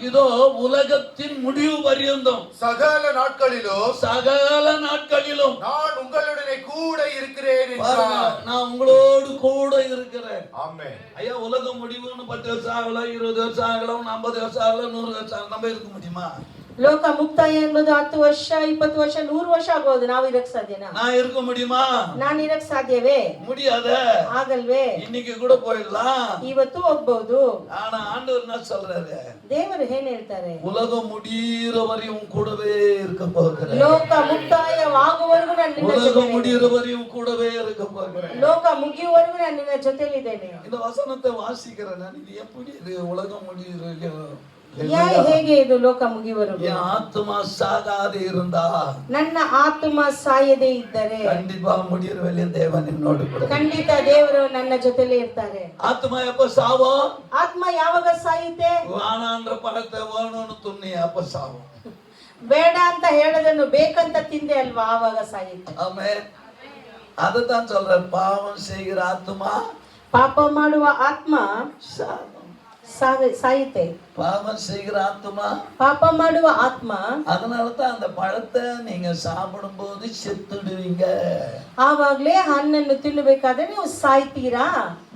இதோ உலகத்தின் முடிவு பரியந்தம் சகல நாட்களிலும் நான் உங்களுடனே கூட இருக்கிறேன் என்றார். நான் உங்களோடு கூட இருக்கிறேன். ஆமென். ஐயா, உலகம் முடிவுன்னு 10 வருஷம் ஆகலாம், 20 வருஷம் ஆகலாம், 50 வருஷம் ஆகலாம், 100 வருஷம் ஆகலாம். நம்ம இருக்க முடியுமா? ಲೋಕ ಮುಕ್ತಾಯ ಎಂಬುದು 10 ವರ್ಷ 20 ವರ್ಷ 100 ವರ್ಷ ಆಗೋದು. ನಾವು ಇರಕ್ ಸಾಧ್ಯನಾ? நான் இருக்க முடியுமா? ನಾನು ಇರಕ್ ಸಾಧ್ಯವೇ? முடியாத. ಆಗಲ್ವೇ? இன்னைக்கு கூட போயிடலாம், ಇವತ್ತು ಹೋಗ್ಬಹುದು. ஆனா ஆண்டவர் என்ன சொல்றாரு? ದೇವರು ಏನ್ ಹೇಳ್ತಾರೆ? உலகம் முடியிற வரையும் கூடவே இருக்க போகிறேன். ಲೋಕ ಮುಕ್ತಾಯವಾಗುವವರೆಗೂ ನಾನು ನಿನ್ನ உலகம் ಜೊತೆಲಿ முடியிற வரையும் கூடவே இருக்க போகிறேன். ಲೋಕ ಮುಗಿಯುವವರೆಗೂ ನಾನು ನಿನ್ನ ಜೊತೆಲಿದ್ದೇನೆ. இந்த வசனத்தை வாசிக்கிறேன் நான். இது எப்படி இது உலகம் முடியிற ಹೇಗೆ ಇದು ಲೋಕ ಮುಗಿಯುವವರೆಗೂ? என் ஆத்மா சாகாது இருந்தா, ನನ್ನ ಆತ್ಮ ಸಾಯದೇ ಇದ್ದರೆ கண்டிப்பா முடியிற வரையும் தேவன் என்னோடு கூட. ಖಂಡಿತ ದೇವರು ನನ್ನ ಜೊತೆಲೇ ಇರ್ತಾರೆ. ஆத்மா எப்ப சாவும்? ಆತ್ಮ ಯಾವಾಗ ಸಾಯುತ್ತೆ? வானான்ற பழத்தை வேணும்னு துண்ணி அப்ப சாவும். ಬೇಡ ಅಂತ ಹೇಳೋದನ್ನು ಬೇಕಂತ ತಿಂದೆ ಅಲ್ವಾ, ಆವಾಗ ಸಾಯುತ್ತೆ. ஆமென். அதத்தான் சொல்றார், பாவம் செய்கிற ஆத்மா ಪಾಪ ಮಾಡುವ ಆತ್ಮ சாகும். ಸಾಯುತ್ತೆ. பாவம் செய்கிற ஆத்மா, ಪಾಪ ಮಾಡುವ ಆತ್ಮ. அதனாலதான் அந்த பழத்தை நீங்க சாப்பிடும் போது செத்துடுவீங்க. ಆವಾಗ್ಲೇ ಹಣ್ಣನ್ನು ತಿನ್ನಬೇಕಾದ್ರೆ ನೀವು ಸಾಯ್ತೀರಾ.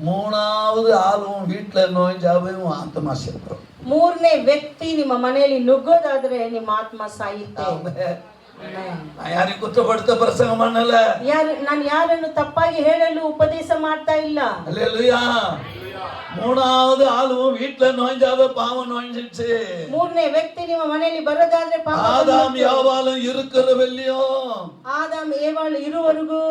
மூணாவது ஆளும் வீட்டுல நோய்ஞ்சாவே உன் ஆத்மா செத்துரும். ಮೂರನೇ ವ್ಯಕ್ತಿ ನಿಮ್ಮ ಮನೆಯಲ್ಲಿ ನುಗ್ಗೋದಾದ್ರೆ ನಿಮ್ಮ ಆತ್ಮ ಸಾಯುತ್ತೆ. ஆமென். நான் யாரையும் குற்றப்படுத்த பிரசங்கம் பண்ணல. ನಾನು ಯಾರನ್ನು ತಪ್ಪಾಗಿ ಹೇಳಲು ಉಪದೇಶ ಮಾಡ್ತಾ ಇಲ್ಲ. அல்லேலூயா. மூணாவது ஆளும் வீட்டுல நோய்ஞ்சாவே பாவம் நோய்ஞ்சிச்சு. ಮೂರನೇ ವ್ಯಕ್ತಿ ನಿಮ್ಮ ಮನೆಯಲ್ಲಿ ಬರೋದಾದ್ರೆ ಪಾಪ ஆதாம் யாவாலும் இருக்கிற வெள்ளியும் ಆದಾಮ್ ಏವಾಳು ಇರುವವರೆಗೂ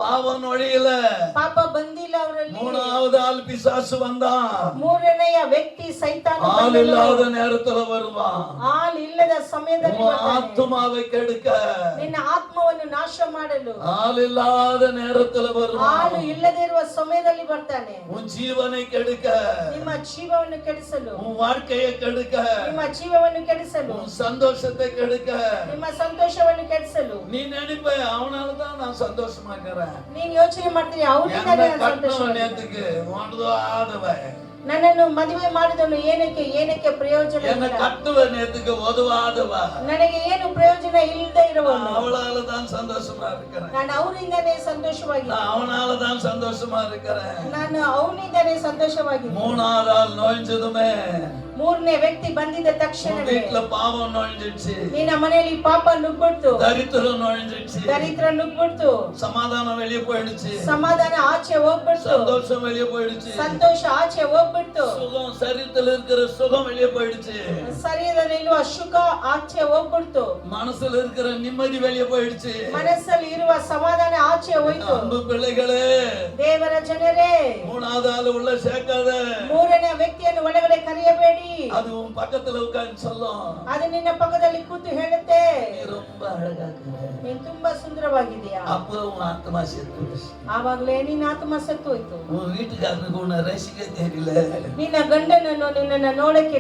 பாவம் நொழியல. ಪಾಪ ಬಂದಿಲ್ಲ ಅವರಲ್ಲಿ. மூணாவது ஆள் பிசாசு வந்தான். ಮೂರನೆಯ ವ್ಯಕ್ತಿ ಸೈತಾನ ஆள் இல்லாத நேரத்துல வருவான். ಆಲ್ ಇಲ್ಲದ ಸಮಯದಲ್ಲಿ ಬರ್ತಾನೆ. ஆத்மாவை கெடுக்க. ನಿನ್ನ ಆತ್ಮವನ್ನು ನಾಶ ಮಾಡಲು ஆள் இல்லாத நேரத்துல வருவான். ಆಳು ಇಲ್ಲದೆ ಇರುವ ಸಮಯದಲ್ಲಿ ಬರ್ತಾನೆ. உன் ஜீவனை கெடுக்க, ನಿಮ್ಮ ಜೀವವನ್ನು ಕೆಡಿಸಲು, உன் வாழ்க்கையை கெடுக்க, ನಿಮ್ಮ ಜೀವವನ್ನು ಕೆಡಿಸಲು, உன் சந்தோஷத்தை கெடுக்க. ನಿಮ್ಮ ಸಂತೋಷವನ್ನು ಕೆಡಿಸಲು. நீ நினைப்ப அவனாலதான் நான் சந்தோஷமா இருக்கிறேன். ನೀನ್ ಯೋಚನೆ ಮಾಡ್ತೀನಿ ಅವನಿಂದ நேத்துக்கு ஒன்றுவாதவன் ನನ್ನನ್ನು ಮದುವೆ ಮಾಡಿದವನು ಏನಕ್ಕೆ ಪ್ರಯೋಜನ என்ன ಇಲ್ಲ. கட்டுவ நேத்துக்கு உதவாதவ. ನನಗೆ ಏನು ಪ್ರಯೋಜನ ಇಲ್ಲದೆ ಇರುವವನು. அவளால தான் சந்தோஷமா இருக்கிறேன். ನಾನು ಅವನಿಂದನೇ ಸಂತೋಷವಾಗಿದ್ದೀನಿ. நான் அவனால தான் சந்தோஷமா இருக்கிறேன். ನಾನು ಅವನಿಂದನೇ ಸಂತೋಷವಾಗಿದ್ದೀನಿ. மூணாவது ஆள் நோய்ஞ்சதுமே, ಮೂರನೇ ವ್ಯಕ್ತಿ ಬಂದಿದ್ದ ತಕ್ಷಣವೇ வீட்டுல பாவம் நோய்ஞ்சிடுச்சு, ನಿನ್ನ ಮನೆಯಲ್ಲಿ ಪಾಪ ನುಗ್ಬಿಡ್ತು, தரித்திரம் நோய்ஞ்சிடுச்சு, ದರಿದ್ರ ನುಗ್ಬಿಡ್ತು, சமாதானம் வெளியே போயிடுச்சு, ಸಮಾಧಾನ ಆಚೆ ಹೋಗ್ಬಿಡ್ತು, சந்தோஷம் வெளியே போயிடுச்சு, ಸಂತೋಷ ಆಚೆ ಹೋಗ್ಬಿಡ್ತು, சுகம் சரீரத்தில் இருக்கிற சுகம் வெளியே போயிடுச்சு, ಶರೀರದಲ್ಲಿರುವ ಸುಖ ಆಚೆ ಹೋಗ್ಬಿಡ್ತು, மனசுல இருக்கிற நிம்மதி வெளியே போயிடுச்சு. ಮನಸ್ಸಲ್ಲಿ ಇರುವ ಸಮಾಧಾನ ಆಚೆ ಹೋಯ್ತು. அன்பு பிள்ளைகளே, ದೇವರ ಜನರೇ, மூணாவது ஆள் உள்ள சேர்க்காத. ಮೂರನೇ ವ್ಯಕ್ತಿಯನ್ನು ಒಳಗಡೆ ಕರೆಯಬೇಡಿ. அது உன் பக்கத்துல உட்கார்ந்து சொல்லும், ಅದು ನಿನ್ನ ಪಕ್ಕದಲ್ಲಿ ಕೂತು ಹೇಳುತ್ತೆ, நீ ரொம்ப அழகா இருக்கிற. ನೀನ್ ತುಂಬಾ ಸುಂದರವಾಗಿದೀಯಾ. அப்போ உன் ஆத்மா செத்து. ಆವಾಗ್ಲೇ ನಿನ್ನ ಆತ್ಮ ಸತ್ತು ಹೋಯ್ತು. உன் வீட்டுக்காரனுக்கு உன்னை ரசிக்க தெரியல. ನಿನ್ನ ಗಂಡನನ್ನು ನಿನ್ನನ್ನ ನೋಡಕ್ಕೆ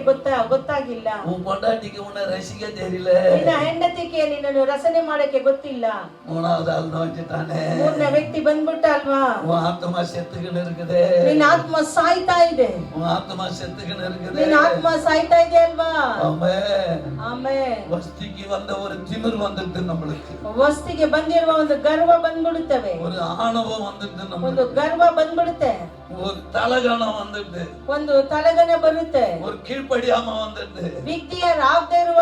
ಗೊತ್ತಾಗಿಲ್ಲ. உன் பொண்டாட்டிக்கு உன்னை ரசிக்க தெரியல. ನಿನ್ನ ಹೆಂಡತಿಗೆ ನಿನ್ನನ್ನು ರಸನೆ ಮಾಡಕ್ಕೆ ಗೊತ್ತಿಲ್ಲ. மூணாவது ஆள் நோய்ச்சிட்டானே, ಮೂರನೇ ವ್ಯಕ್ತಿ ಬಂದ್ಬಿಟ್ಟ ಅಲ್ವಾ. உன் ஆத்மா செத்துக்கின்னு இருக்குது. ನಿನ್ನ ಆತ್ಮ ಸಾಯ್ತಾ ಇದೆ. உன் ஆத்மா செத்துக்கின்னு இருக்குது. ನಿನ್ನ ಆತ್ಮ ಸಾಯ್ತಾ ಇದೆ ಅಲ್ವಾ. ஆமென். ಆಮೇಲೆ வஸ்திக்கு வந்த ஒரு திமிர் வந்துட்டு நம்மளுக்கு, ವಸ್ತಿಗೆ ಬಂದಿರುವ ಒಂದು ಗರ್ವ ಬಂದ್ಬಿಡುತ್ತವೆ, ஒரு ஆணவம் வந்துட்டு ಒಂದು நம்மளுக்கு, ಗರ್ವ ಬಂದ್ಬಿಡುತ್ತೆ, ஒரு தலகணம் வந்துட்டு, ಒಂದು ತಲೆಗನೆ ಬರುತ್ತೆ, ஒரு கீழ்ப்படியாம வந்துட்டு. ವಿದ್ಯೆಯರಾಗದೆ ಇರುವ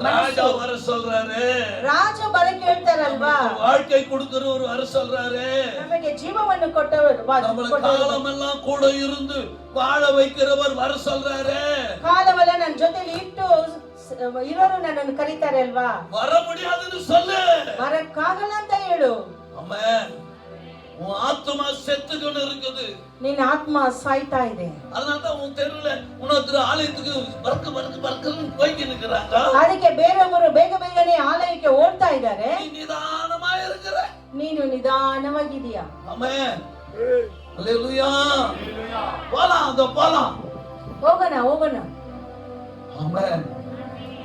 ராஜா வர சொல்றாரு, ರಾಜ ಬರಕ್ಕೆ ಹೇಳ್ತಾರಲ್ವಾ. வாழ்க்கை கொடுக்கிறவர் வர சொல்றாரு, ನಮಗೆ ಜೀವವನ್ನು ಕೊಟ್ಟವರು, நம்மள காலமெல்லாம் கூட இருந்து வாழ வைக்கிறவர் வர சொல்றாரு. ಕಾಲವೆಲ್ಲ ನನ್ನ ಜೊತೆಲಿ ಇಟ್ಟು ಇರೋರು ನನ್ನನ್ನು ಕರೀತಾರೆ ಅಲ್ವಾ. வர முடியாதுன்னு சொல்லு. ಬರಕ್ಕಾಗಲ್ಲ ಅಂತ ಹೇಳು. ஆமென். உன் ஆத்மா செத்துக்கின்னு இருக்குது. ನಿನ್ನ ಆತ್ಮ ಸಾಯ್ತಾ ಇದೆ. அதனாலதான் உன் தெருவுல உனக்கு ஆலயத்துக்கு பறக்குன்னு போய்க்கு நிக்கிறாங்க. ಅದಕ್ಕೆ ಬೇರೆಯವರು ಬೇಗ ಬೇಗನೆ ಆಲಯಕ್ಕೆ ಓಡ್ತಾ ಇದ್ದಾರೆ. நீ நிதானமா இருக்கிற. ನೀನು ನಿಧಾನವಾಗಿದೀಯಾ. ஆமென். அல்லேலூயா. போலாம். ಹೋಗೋಣ. ஆமென்.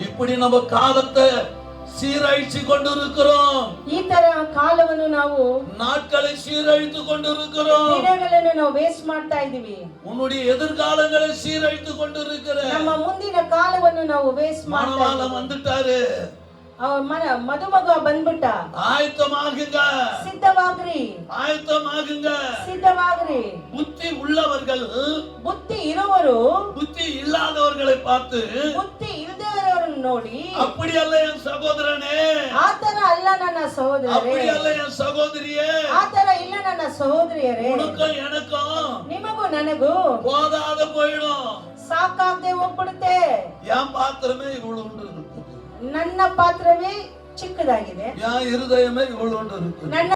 இப்படி நம்ம காலத்தை சீரழிச்சு கொண்டிருக்கிறோம். ಈ ತರ ಕಾಲವನ್ನು ನಾವು நாட்களை சீரழித்து கொண்டிருக்கிறோம். ದಿನಗಳನ್ನು ನಾವು ವೇಸ್ಟ್ ಮಾಡ್ತಾ ಇದೀವಿ. உன்னுடைய எதிர்காலங்களை சீரழித்து கொண்டிருக்கிற ನಮ್ಮ ಮುಂದಿನ ಕಾಲವನ್ನು ನಾವು ವೇಸ್ಟ್ ಮಾಡ್ತಾ மணவாளன் வந்துட்டாரு. ಮದುಮಗ ಬಂದ್ಬಿಟ್ಟ. ஆயத்தமாகுங்க, ಸಿದ್ಧವಾಗ್ರಿ, ஆயத்தமாகுங்க. ಸಿದ್ಧವಾಗ್ರಿ. புத்தி உள்ளவர்கள் ಬುದ್ಧಿ ಇರುವರು புத்தி இல்லாதவர்களை பார்த்து ಬುದ್ಧಿ ಇಲ್ಲದವರನ್ನು ನೋಡಿ, அப்படி அல்ல என் சகோதரனே, ಆತರ ಅಲ್ಲ ನನ್ನ ಸಹೋದರರೇ, அப்படி அல்ல என் சகோதரியே, ಆತರ ಇಲ್ಲ ನನ್ನ ಸಹೋದರಿಯರೇ, உனக்கும் எனக்கும் ನಿಮಗೂ ನನಗೂ போதாத போயிடும். ಸಾಕಾಗದೆ ಹೋಗ್ಬಿಡುತ್ತೆ. என் பாத்திரமே இவ்வளவு இருக்குது, ನನ್ನ ಪಾತ್ರವೇ ಚಿಕ್ಕದಾಗಿದೆ, என் இருதயமே இவ்வளவு இருக்குது. ನನ್ನ